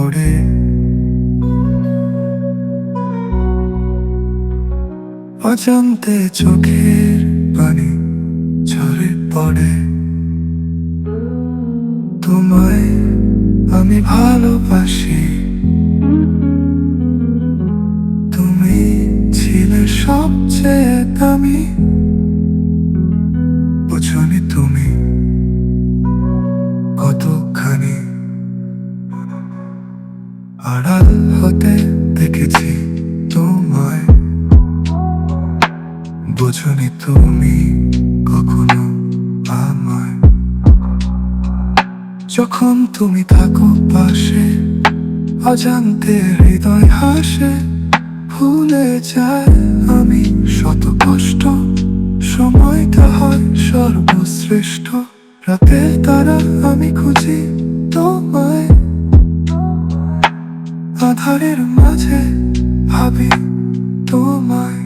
পড়ে, অজান্তে চোখের পানি ঝরে পড়ে। তোমায় আমি ভালোবাসি, তুমি ছিলে সবচেয়ে দামি। বুঝনি তুমি কতখানি আড়াল হতে দেখেছি তোমায়। বুঝনি তুমি কখনো আমায়। যখন তুমি থাকো পাশে, অজান্তে হৃদয় হাসে। ভুলে যায় আমি শত কষ্ট, সময়টা হয় সর্বশ্রেষ্ঠ। রাতের তারা আমি খুঁজি তোমায়, আধারের মাঝে ভাবি তোমায়।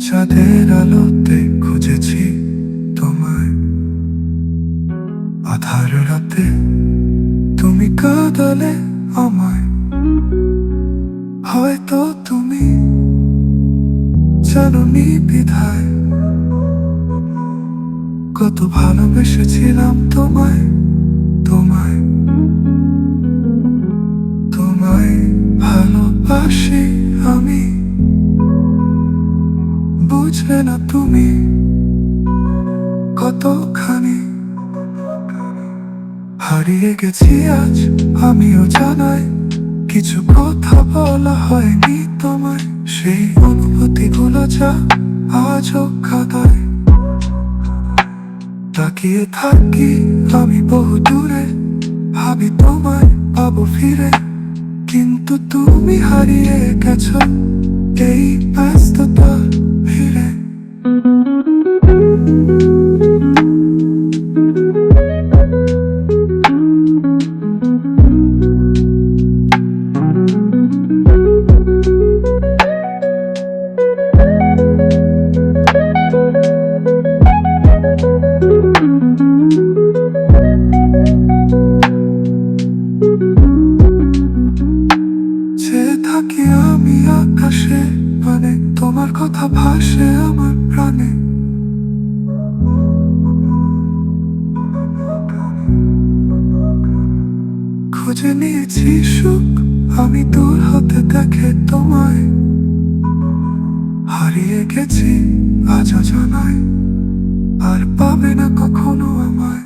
চাঁদের আলোতে খুঁজেছি তোমায়, আধার রাতে তুমি কাঁদালে আমায়। হয়তো তুমি জানোনি বিধায় কত ভালোবেসেছিলাম তোমায়। তোমায় তোমায় ভালোবাসি আমি। বুঝলে না তুমি কতখানি হারিয়ে গেছি আজ আমিও জানাই। কিছু কথা বলা হয়নি তোমায়, সেই অনুভূতিগুলো যা আজও কাঁদায়। তাকিয়ে থাকি আমি বহু দূরে, ভাবি তোমায় পাবো ফিরে। কিন্তু তুমি হারিয়ে গেছো এই ব্যস্ততা ভিড়ে। থাকি আমি আকাশে, মানে তোমার কথা ভাসে আমার প্রাণে। খুঁজে নিয়েছি সুখ আমি দূর হতে দেখে তোমায়। হারিয়ে গেছি আজও জানাই, আর পাবে না কখনো আমায়।